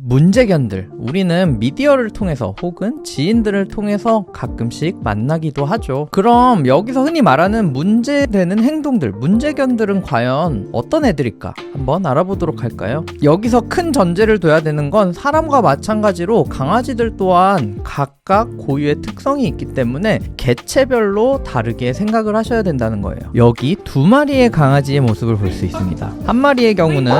문제견들, 우리는 미디어를 통해서 혹은 지인들을 통해서 가끔씩 만나기도 하죠. 그럼 여기서 흔히 말하는 문제되는 행동들, 문제견들은 과연 어떤 애들일까? 한번 알아보도록 할까요? 여기서 큰 전제를 둬야 되는 건 사람과 마찬가지로 강아지들 또한 각각 고유의 특성이 있기 때문에 개체별로 다르게 생각을 하셔야 된다는 거예요. 여기 두 마리의 강아지의 모습을 볼 수 있습니다. 한 마리의 경우는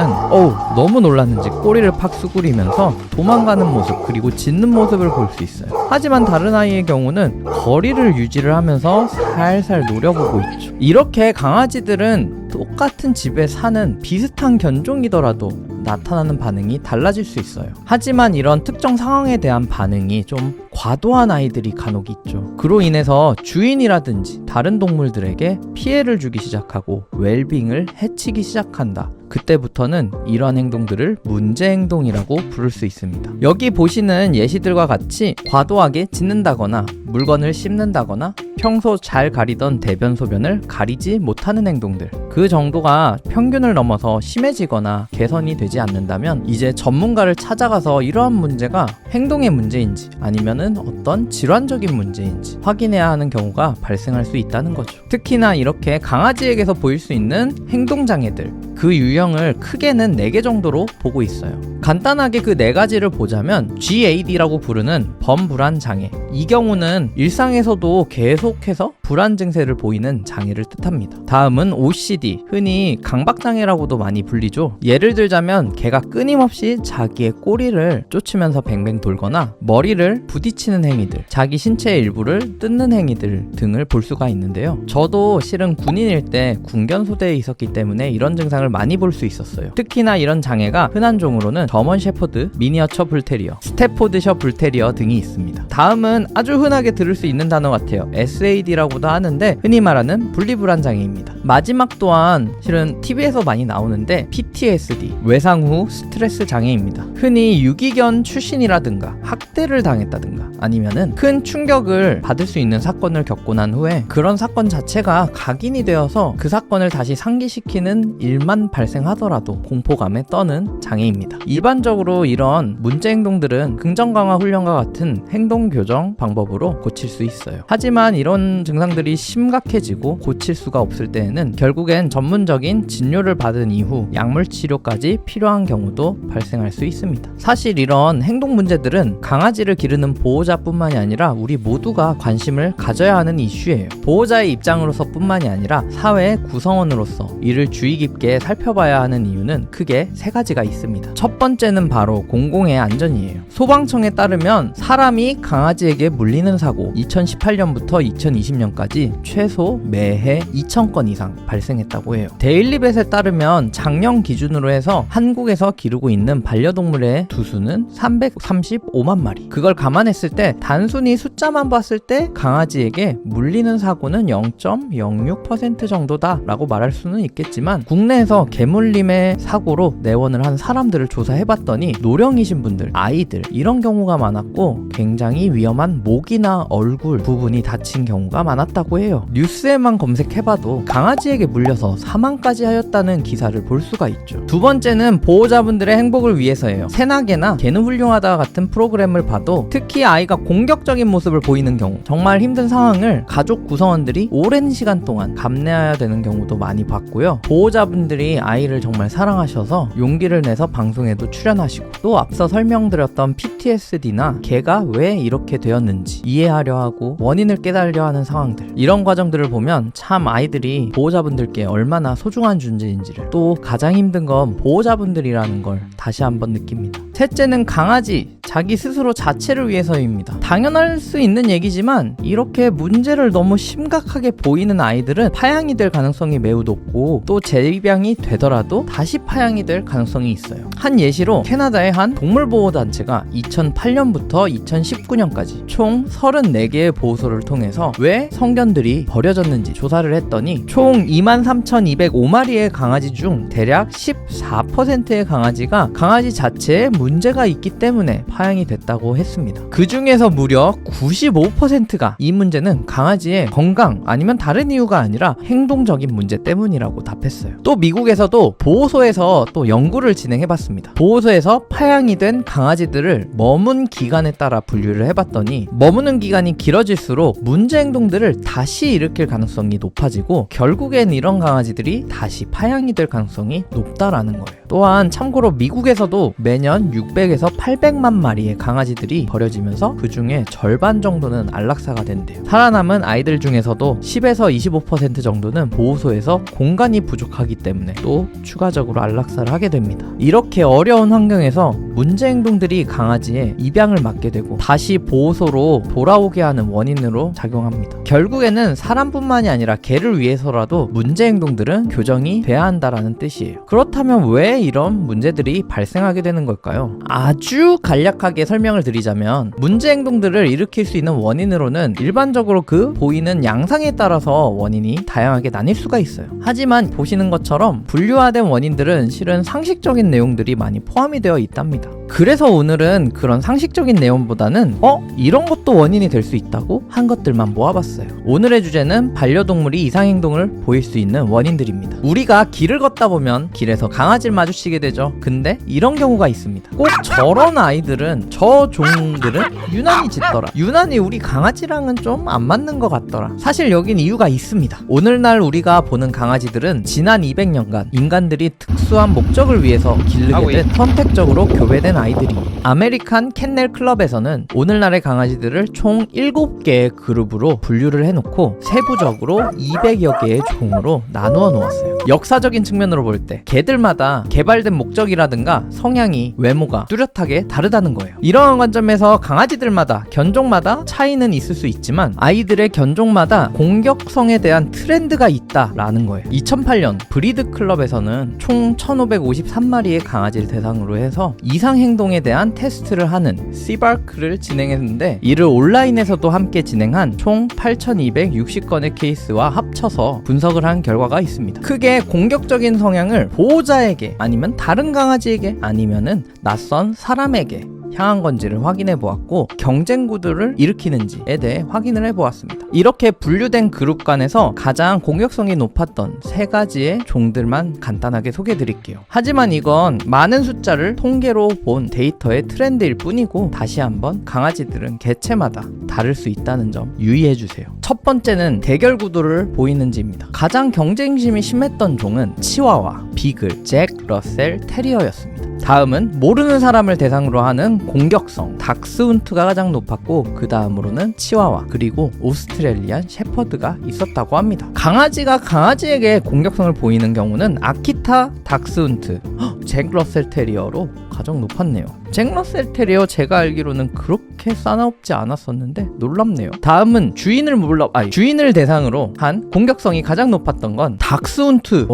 너무 놀랐는지 꼬리를 팍 수그리면서 도망가는 모습, 그리고 짖는 모습을 볼 수 있어요. 하지만 다른 아이의 경우는 거리를 유지를 하면서 살살 노려보고 있죠. 이렇게 강아지들은 똑같은 집에 사는 비슷한 견종이더라도 나타나는 반응이 달라질 수 있어요. 하지만 이런 특정 상황에 대한 반응이 좀 과도한 아이들이 간혹 있죠. 그로 인해서 주인이라든지 다른 동물들에게 피해를 주기 시작하고 웰빙을 해치기 시작한다. 그때부터는 이러한 행동들을 문제 행동이라고 부를 수 있습니다. 여기 보시는 예시들과 같이 과도하게 짖는다거나 물건을 씹는다거나 평소 잘 가리던 대변 소변을 가리지 못하는 행동들, 그 정도가 평균을 넘어서 심해지거나 개선이 되지 않는다면 이제 전문가를 찾아가서 이러한 문제가 행동의 문제인지 아니면은 어떤 질환적인 문제인지 확인해야 하는 경우가 발생할 수 있다는 거죠. 특히나 이렇게 강아지에게서 보일 수 있는 행동장애들, 그 유형을 크게는 4개 정도로 보고 있어요. 간단하게 그 4가지를 보자면 GAD라고 부르는 범불안 장애, 이 경우는 일상에서도 계속해서 불안 증세를 보이는 장애를 뜻합니다. 다음은 OCD, 흔히 강박장애라고도 많이 불리죠. 예를 들자면 개가 끊임없이 자기의 꼬리를 쫓으면서 뱅뱅 돌거나 머리를 부딪히는 행위들, 자기 신체의 일부를 뜯는 행위들 등을 볼 수가 있는데요. 저도 실은 군인일 때 군견소대에 있었기 때문에 이런 증상을 많이 볼 수 있었어요. 특히나 이런 장애가 흔한 종으로는 저먼 셰퍼드, 미니어처 불테리어, 스태포드셔 불테리어 등이 있습니다. 다음은 아주 흔하게 들을 수 있는 단어 같아요. SAD라고도 하는데 흔히 말하는 분리불안 장애입니다. 마지막 또한 실은 TV에서 많이 나오는데 PTSD, 외상 후 스트레스 장애입니다. 흔히 유기견 출신이라든가 학대를 당했다든가 아니면은 큰 충격을 받을 수 있는 사건을 겪고 난 후에 그런 사건 자체가 각인이 되어서 그 사건을 다시 상기시키는 일만 발생하더라도 공포감에 떠는 장애입니다. 일반적으로 이런 문제 행동들은 긍정 강화 훈련과 같은 행동 교정 방법으로 고칠 수 있어요. 하지만 이런 증상들이 심각해지고 고칠 수가 없을 때에는 결국엔 전문적인 진료를 받은 이후 약물 치료까지 필요한 경우도 발생할 수 있습니다. 사실 이런 행동 문제들은 강아지를 기르는 보호자뿐만이 아니라 우리 모두가 관심을 가져야 하는 이슈예요. 보호자의 입장으로서 뿐만이 아니라 사회의 구성원으로서 이를 주의 깊게 살펴봐야 하는 이유는 크게 3가지가 있습니다. 첫 번째는 바로 공공의 안전이에요. 소방청에 따르면 사람이 강아지에게 물리는 사고 2018년부터 2020년까지 최소 매해 2,000건 이상 발생했다고 해요. 데일리벳에 따르면 작년 기준으로 해서 한국에서 기르고 있는 반려동물의 두수는 335만 마리. 그걸 감안했을 때 단순히 숫자만 봤을 때 강아지에게 물리는 사고는 0.06% 정도다 라고 말할 수는 있겠지만 국내에서 개물림의 사고로 내원을 한 사람들을 조사해봤더니 노령이신 분들, 아이들 이런 경우가 많았고 굉장히 위험한 목이나 얼굴 부분이 다친 경우가 많았다고 해요. 뉴스에만 검색해봐도 강아지에게 물려서 사망까지 하였다는 기사를 볼 수가 있죠. 두 번째는 보호자분들의 행복을 위해서예요. 새나개나 개는 훌륭하다 같은 프로그램을 봐도 특히 아이가 공격적인 모습을 보이는 경우, 정말 힘든 상황을 가족 구성원들이 오랜 시간 동안 감내해야 되는 경우도 많이 봤고요. 보호자분들이 아이를 정말 사랑하셔서 용기를 내서 방송에도 출연하시고 또 앞서 설명드렸던 PTSD나 개가 왜 이렇게 되었는지 이해하려 하고 원인을 깨달으려 하는 상황들, 이런 과정들을 보면 참 아이들이 보호자분들께 얼마나 소중한 존재인지를, 또 가장 힘든 건 보호자분들이라는 걸 다시 한번 느낍니다. 셋째는 강아지 자기 스스로 자체를 위해서입니다. 당연할 수 있는 얘기지만 이렇게 문제를 너무 심각하게 보이는 아이들은 파양이 될 가능성이 매우 높고 또 재입양이 되더라도 다시 파양이 될 가능성이 있어요. 한 예시로 캐나다의 한 동물보호단체가 2008년부터 2019년까지 총 34개의 보호소를 통해서 왜 성견들이 버려졌는지 조사를 했더니 총 23,205마리의 강아지 중 대략 14%의 강아지가 강아지 자체에 문제가 있기 때문에 파양이 됐다고 했습니다. 그 중에서 무려 95%가 이 문제는 강아지의 건강 아니면 다른 이유가 아니라 행동적인 문제 때문이라고 답했어요. 또 미국에서도 보호소에서 또 연구를 진행해봤습니다. 보호소에서 파양이 된 강아지들을 머문 기간에 따라 분류를 해봤더니 머무는 기간이 길어질수록 문제 행동들을 다시 일으킬 가능성이 높아지고 결국엔 이런 강아지들이 다시 파양이 될 가능성이 높다라는 거예요. 또한 참고로 미국에서도 매년 600에서 800만 마리의 강아지들이 버려지면서 그 중에 절반 정도는 안락사가 된대요. 살아남은 아이들 중에서도 10에서 25% 정도는 보호소에서 공간이 부족하기 때문에 또 추가적으로 안락사를 하게 됩니다. 이렇게 어려운 환경에서 문제 행동들이 강아지의 입양을 막게 되고 다시 보호소로 돌아오게 하는 원인으로 작용합니다. 결국에는 사람뿐만이 아니라 개를 위해서라도 문제 행동들은 교정이 돼야 한다라는 뜻이에요. 그렇다면 왜 이런 문제들이 발생하게 되는 걸까요? 아주 간략하게 설명을 드리자면 문제 행동들을 일으킬 수 있는 원인으로는 일반적으로 그 보이는 양상에 따라서 원인이 다양하게 나뉠 수가 있어요. 하지만 보시는 것처럼 분류화된 원인들은 실은 상식적인 내용들이 많이 포함이 되어 있답니다. 그래서 오늘은 그런 상식적인 내용보다는 이런 것도 원인이 될 수 있다고 한 것들만 모아봤어요. 오늘의 주제는 반려동물이 이상행동을 보일 수 있는 원인들입니다. 우리가 길을 걷다 보면 길에서 강아지를 마주치게 되죠. 근데 이런 경우가 있습니다. 꼭 저런 아이들은, 저 종들은 유난히 짖더라, 유난히 우리 강아지랑은 좀 안 맞는 것 같더라. 사실 여긴 이유가 있습니다. 오늘날 우리가 보는 강아지들은 지난 200년간 인간들이 특수한 목적을 위해서 기르게 된 선택적으로 교배된 아이들이 아메리칸 캔넬 클럽에서는 오늘날의 강아지들을 총 7개의 그룹으로 분류를 해놓고 세부적으로 200여 개의 종으로 나누어 놓았어요. 역사적인 측면으로 볼 때 개들마다 개발된 목적이라든가 성향이, 외모가 뚜렷하게 다르다는 거예요. 이러한 관점에서 강아지들마다, 견종마다 차이는 있을 수 있지만 아이들의 견종마다 공격성에 대한 트렌드가 있다라는 거예요. 2008년 브리드 클럽에서는 총 1553마리의 강아지를 대상으로 해서 이상행동에 대한 테스트를 하는 씨바크를 진행했는데 이를 온라인에서도 함께 진행한 총 8260건의 케이스와 합쳐서 분석을 한 결과가 있습니다. 크게 공격적인 성향을 보호자에게 아니면 다른 강아지에게 아니면은 낯선 사람에게 향한 건지를 확인해 보았고 경쟁 구도를 일으키는지에 대해 확인을 해 보았습니다. 이렇게 분류된 그룹 간에서 가장 공격성이 높았던 3가지의 종들만 간단하게 소개해 드릴게요. 하지만 이건 많은 숫자를 통계로 본 데이터의 트렌드일 뿐이고 다시 한번 강아지들은 개체마다 다를 수 있다는 점 유의해 주세요. 첫 번째는 대결 구도를 보이는지입니다. 가장 경쟁심이 심했던 종은 치와와, 비글, 잭 러셀 테리어였습니다. 다음은 모르는 사람을 대상으로 하는 공격성, 닥스훈트가 가장 높았고 그 다음으로는 치와와 그리고 오스트레일리안 셰퍼드가 있었다고 합니다. 강아지가 강아지에게 공격성을 보이는 경우는 아키타 닥스훈트, 잭 러셀 테리어로 가장 높았네요. 잭 러셀 테리어 제가 알기로는 그렇게 싸납지 않았었는데 놀랍네요. 다음은 주인을 대상으로 한 공격성이 가장 높았던 건 닥스훈트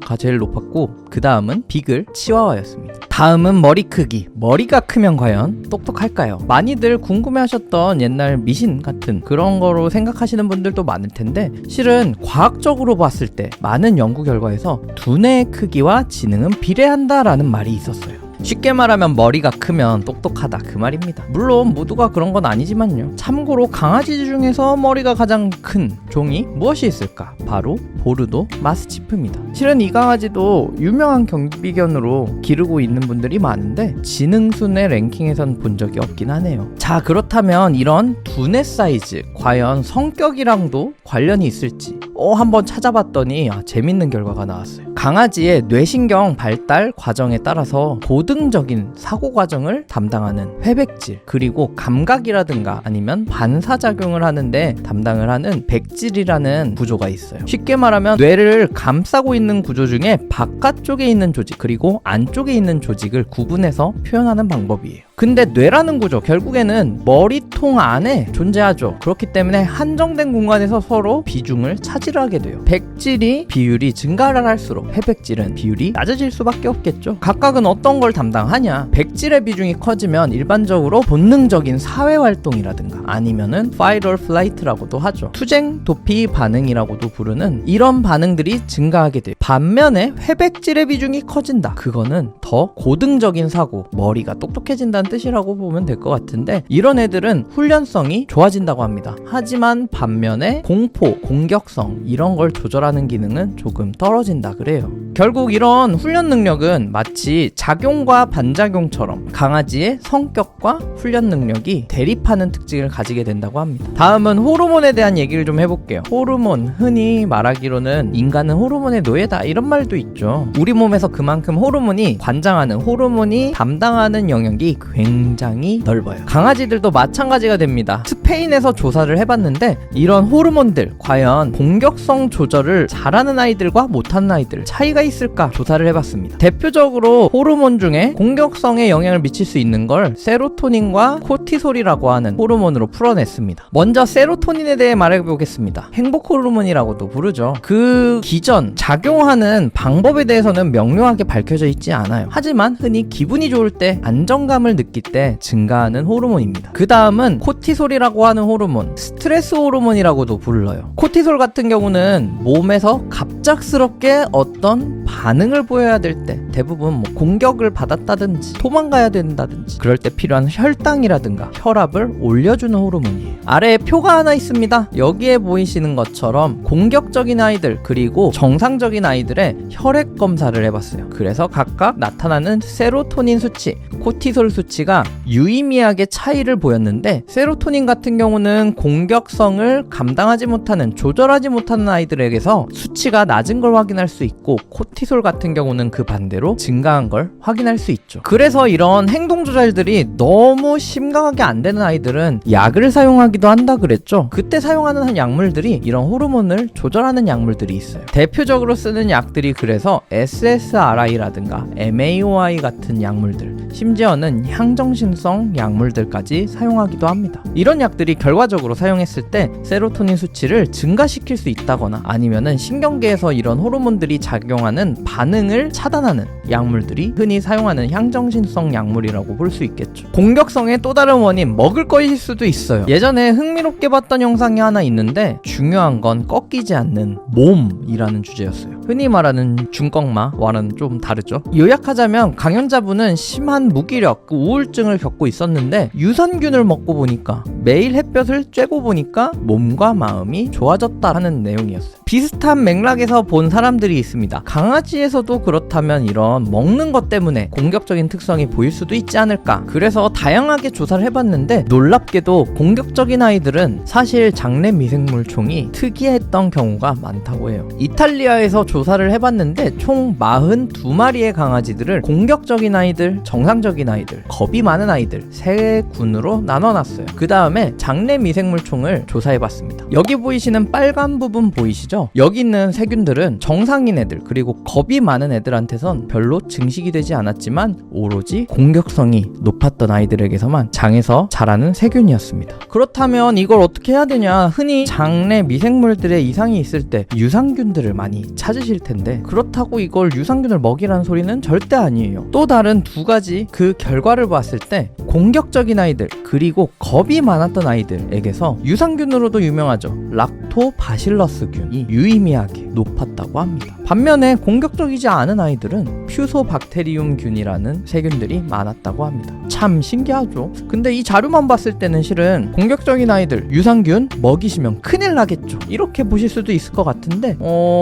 가 제일 높았고 그 다음은 비글, 치와와였습니다. 다음은 머리 크기. 머리가 크면 과연 똑똑할까요? 많이들 궁금해하셨던 옛날 미신 같은 그런 거로 생각하시는 분들도 많을 텐데 실은 과학적으로 봤을 때 많은 연구 결과에서 두뇌의 크기와 지능은 비례한다라는 말이 있었어요. 쉽게 말하면 머리가 크면 똑똑하다 그 말입니다. 물론 모두가 그런 건 아니지만요. 참고로 강아지 중에서 머리가 가장 큰 종이 무엇이 있을까? 바로 보르도 마스티프입니다. 실은 이 강아지도 유명한 경비견으로 기르고 있는 분들이 많은데 지능순의 랭킹에선 본 적이 없긴 하네요. 자, 그렇다면 이런 두뇌 사이즈 과연 성격이랑도 관련이 있을지 한번 찾아봤더니 재밌는 결과가 나왔어요. 강아지의 뇌신경 발달 과정에 따라서 고등적인 사고 과정을 담당하는 회백질 그리고 감각이라든가 아니면 반사작용을 하는데 담당을 하는 백질이라는 구조가 있어요. 쉽게 말하면 뇌를 감싸고 있는 구조 중에 바깥쪽에 있는 조직 그리고 안쪽에 있는 조직을 구분해서 표현하는 방법이에요. 근데 뇌라는 구조 결국에는 머리통 안에 존재하죠. 그렇기 때문에 한정된 공간에서 서로 비중을 차지하게 돼요. 백질이 비율이 증가를 할수록 회백질은 비율이 낮아질 수밖에 없겠죠. 각각은 어떤 걸 담당하냐? 백질의 비중이 커지면 일반적으로 본능적인 사회활동이라든가 아니면은 fight or flight라고도 하죠. 투쟁 도피 반응이라고도 부르는 이런 반응들이 증가하게 돼요. 반면에 회백질의 비중이 커진다. 그거는 더 고등적인 사고, 머리가 똑똑해진다는 뜻이라고 보면 될 것 같은데 이런 애들은 훈련성이 좋아진다고 합니다. 하지만 반면에 공포, 공격성 이런 걸 조절하는 기능은 조금 떨어진다 그래요. 결국 이런 훈련 능력은 마치 작용과 반작용처럼 강아지의 성격과 훈련 능력이 대립하는 특징을 가지게 된다고 합니다. 다음은 호르몬에 대한 얘기를 좀 해볼게요. 호르몬, 흔히 말하기로는 인간은 호르몬의 노예다 이런 말도 있죠. 우리 몸에서 그만큼 호르몬이 관장하는, 호르몬이 담당하는 영역이 굉장히 넓어요. 강아지들도 마찬가지가 됩니다. 스페인에서 조사를 해봤는데 이런 호르몬들 과연 공격성 조절을 잘하는 아이들과 못하는 아이들 차이가 있을까 조사를 해봤습니다. 대표적으로 호르몬 중에 공격성에 영향을 미칠 수 있는 걸 세로토닌과 코티솔이라고 하는 호르몬으로 풀어냈습니다. 먼저 세로토닌에 대해 말해보겠습니다. 행복 호르몬이라고도 부르죠. 그 기전 작용하는 방법에 대해서는 명료하게 밝혀져 있지 않아요. 하지만 흔히 기분이 좋을 때 안정감을 느낄 때 증가하는 호르몬입니다. 그 다음은 코티솔이라고 하는 호르몬, 스트레스 호르몬이라고도 불러요. 코티솔 같은 경우는 몸에서 갑작스럽게 어떤 반응을 보여야 될 때, 대부분 뭐 공격을 받았다든지 도망가야 된다든지 그럴 때 필요한 혈당이라든가 혈압을 올려주는 호르몬이에요. 아래에 표가 하나 있습니다. 여기에 보이시는 것처럼 공격적인 아이들 그리고 정상적인 아이들의 혈액 검사를 해봤어요. 그래서 각각 나타나는 세로토닌 수치, 코티솔 수치가 유의미하게 차이를 보였는데 세로토닌 같은 경우는 공격성을 감당하지 못하는, 조절하지 못하는 아이들에게서 수치가 낮은 걸 확인할 수 있고 코티솔 같은 경우는 그 반대로 증가한 걸 확인할 수 있죠. 그래서 이런 행동 조절들이 너무 심각하게 안 되는 아이들은 약을 사용하기도 한다 그랬죠. 그때 사용하는 약물들이 이런 호르몬을 조절하는 약물들이 있어요. 대표적으로 쓰는 약들이 그래서 SSRI라든가 MAOI 같은 약물들, 심지어는 향정신성 약물들까지 사용하기도 합니다. 이런 약들이 결과적으로 사용했을 때 세로토닌 수치를 증가시킬 수 있다거나 아니면은 신경계에서 이런 호르몬들이 작용하는 반응을 차단하는 약물들이 흔히 사용하는 향정신성 약물이라고 볼 수 있겠죠. 공격성의 또 다른 원인, 먹을 것일 수도 있어요. 예전에 흥미롭게 봤던 영상이 하나 있는데 중요한 건 꺾이지 않는 몸이라는 주제였어요. 흔히 말하는 중꺾마와는 좀 다르죠. 요약하자면 강연자분은 심한 무기력, 우울증을 겪고 있었는데 유산균을 먹고 보니까 매일 햇볕을 쬐고 보니까 몸과 마음이 좋아졌다는 내용이었어요. 비슷한 맥락에서 본 사람들이 있습니다. 강아지에서도 그렇다면 이런 먹는 것 때문에 공격적인 특성이 보일 수도 있지 않을까. 그래서 다양하게 조사를 해봤는데 놀랍게도 공격적인 아이들은 사실 장내 미생물총이 특이했던 경우가 많다고 해요. 이탈리아에서 조사를 해봤는데 총 42마리의 강아지들을 공격적인 아이들, 정상적인 아이들, 겁이 많은 아이들 세 군으로 나눠놨어요. 그 다음에 장내 미생물총을 조사해봤습니다. 여기 보이시는 빨간 부분 보이시죠? 여기 있는 세균들은 정상인 애들 그리고 겁이 많은 애들한테선 별로 증식이 되지 않았지만 오로지 공격성이 높았던 아이들에게서만 장에서 자라는 세균이었습니다. 그렇다면 이걸 어떻게 해야 되냐? 흔히 장내 미생물들의 이상이 있을 때 유산균들을 많이 찾으실 텐데 그렇다고 이걸 유산균을 먹이라는 소리는 절대 아니에요. 또 다른 두 가지 그 결과를 봤을 때 공격적인 아이들 그리고 겁이 많았던 아이들에게서 유산균으로도 유명하죠. 락토바실러스균이 유의미하게 높았다고 합니다. 반면에 공격적이지 않은 아이들은 퓨소박테리움균이라는 세균들이 많았다고 합니다. 참 신기하죠? 근데 이 자료만 봤을 때는 실은 공격적인 아이들 유산균 먹이시면 큰일 나겠죠, 이렇게 보실 수도 있을 것 같은데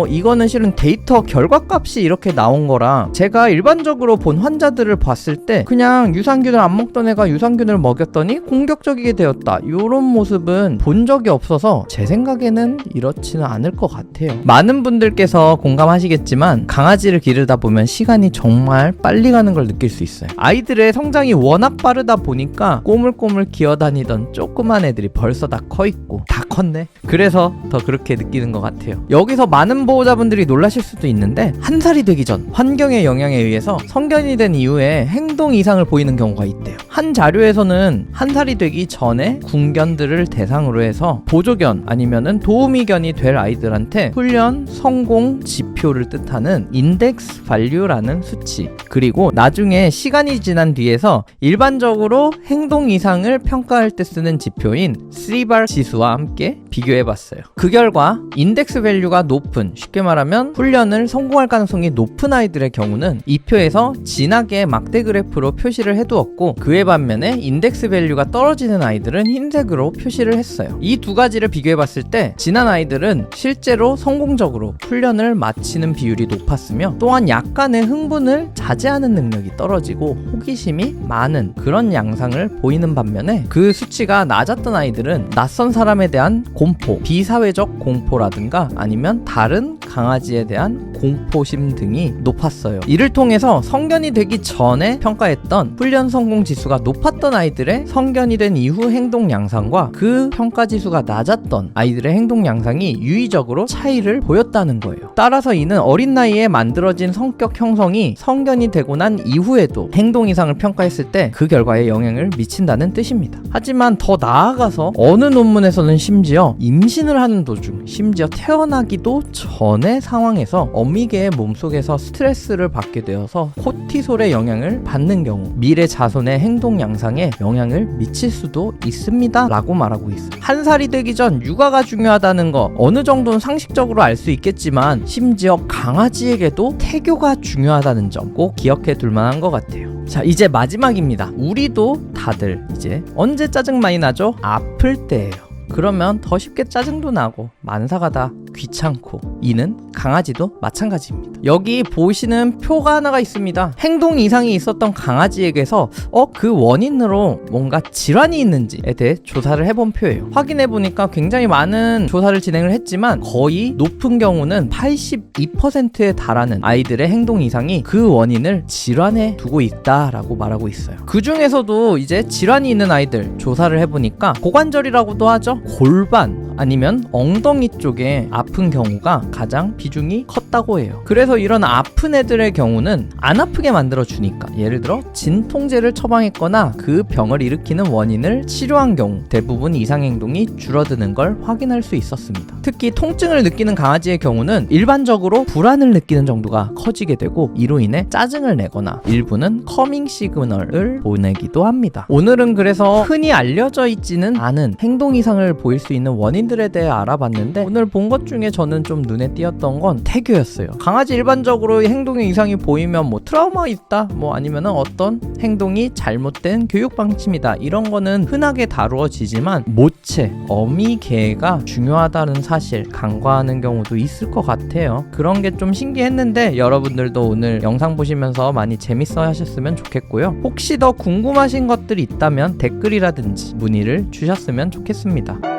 이거는 실은 데이터 결과값이 이렇게 나온 거라 제가 일반적으로 본 환자들을 봤을 때 그냥 유산균을 안 먹던 애가 유산균을 먹였더니 공격적이게 되었다, 이런 모습은 본 적이 없어서 제 생각에는 이렇지는 않을 것 같아요. 많은 분들께서 공감하시겠지만 강아지를 기르다 보면 시간이 정말 빨리 가는 걸 느낄 수 있어요. 아이들의 성장이 워낙 빠르다 보니까 꼬물꼬물 기어다니던 조그만 애들이 벌써 다 커있고 다 컸네. 그래서 더 그렇게 느끼는 것 같아요. 여기서 많은 보호자분들이 놀라실 수도 있는데 한 살이 되기 전 환경의 영향에 의해서 성견이 된 이후에 행동 이상을 보이는 경우가 있대요. 한 자료에서는 1살이 되기 전에 군견들을 대상으로 해서 보조견 아니면은 도우미견이 될 아이들한테 훈련 성공 지표를 뜻하는 인덱스 밸류라는 수치, 그리고 나중에 시간이 지난 뒤에서 일반적으로 행동 이상을 평가할 때 쓰는 지표인 3bar 지수와 함께 비교해봤어요. 그 결과 인덱스 밸류가 높은, 쉽게 말하면 훈련을 성공할 가능성이 높은 아이들의 경우는 이 표에서 진하게 막대 그래프로 표시를 해두었고, 그에 반면에 인덱스 밸류가 떨어지는 아이들은 흰색으로 표시를 했어요. 이 두 가지를 비교해봤을 때 진한 아이들은 실제로 성공적으로 훈련을 마치는 비율이 높았으며, 또한 약간의 흥분을 자제하는 능력이 떨어지고 호기심이 많은 그런 양상을 보이는 반면에, 그 수치가 낮았던 아이들은 낯선 사람에 대한 공포, 비사회적 공포라든가 아니면 다른 강아지에 대한 공포심 등이 높았어요. 이를 통해서 성견이 되기 전에 평가했던 훈련 성공 지수가 높았던 아이들의 성견이 된 이후 행동 양상과 그 평가 지수가 낮았던 아이들의 행동 양상이 유의적으로 차이를 보였다는 거예요. 따라서 이는 어린 나이에 만들어진 성격 형성이 성견이 되고 난 이후에도 행동 이상을 평가했을 때 그 결과에 영향을 미친다는 뜻입니다. 하지만 더 나아가서 어느 논문에서는 심지어 임신을 하는 도중, 심지어 태어나기도 전의 상황에서 어미개의 몸속에서 스트레스를 받게 되어서 코티솔의 영향을 받는 경우 미래 자손의 행동 양상에 영향을 미칠 수도 있습니다 라고 말하고 있어요. 1살이 되기 전 육아가 중요하다는 거 어느 정도는 상식적으로 알 수 있겠지만, 심지어 강아지에게도 태교가 중요하다는 점 꼭 기억해 둘 만한 것 같아요. 자, 이제 마지막입니다. 우리도 다들 이제 언제 짜증 많이 나죠? 아플 때예요. 그러면 더 쉽게 짜증도 나고 만사가 다 귀찮고, 이는 강아지도 마찬가지입니다. 여기 보시는 표가 하나가 있습니다. 행동 이상이 있었던 강아지에게서 그 원인으로 뭔가 질환이 있는지에 대해 조사를 해본 표예요. 확인해보니까 굉장히 많은 조사를 진행을 했지만 거의 높은 경우는 82%에 달하는 아이들의 행동 이상이 그 원인을 질환에 두고 있다라고 말하고 있어요. 그 중에서도 이제 질환이 있는 아이들 조사를 해보니까 고관절이라고도 하죠. 골반 아니면 엉덩이 쪽에 아픈 경우가 가장 비중이 컸다고 해요. 그래서 이런 아픈 애들의 경우는 안 아프게 만들어주니까, 예를 들어 진통제를 처방했거나 그 병을 일으키는 원인을 치료한 경우 대부분 이상행동이 줄어드는 걸 확인할 수 있었습니다. 특히 통증을 느끼는 강아지의 경우는 일반적으로 불안을 느끼는 정도가 커지게 되고, 이로 인해 짜증을 내거나 일부는 커밍 시그널을 보내기도 합니다. 오늘은 그래서 흔히 알려져 있지는 않은 행동 이상을 보일 수 있는 원인들에 대해 알아봤는데, 오늘 본 것 중에 저는 좀 눈에 띄었던 건 태교였어요. 강아지 일반적으로 행동에 이상이 보이면 뭐 트라우마 있다, 뭐 아니면은 어떤 행동이 잘못된 교육 방침이다, 이런 거는 흔하게 다루어지지만 모체, 어미 개가 중요하다는 사실 간과하는 경우도 있을 것 같아요. 그런 게 좀 신기했는데 여러분들도 오늘 영상 보시면서 많이 재밌어 하셨으면 좋겠고요. 혹시 더 궁금하신 것들이 있다면 댓글이라든지 문의를 주셨으면 좋겠습니다.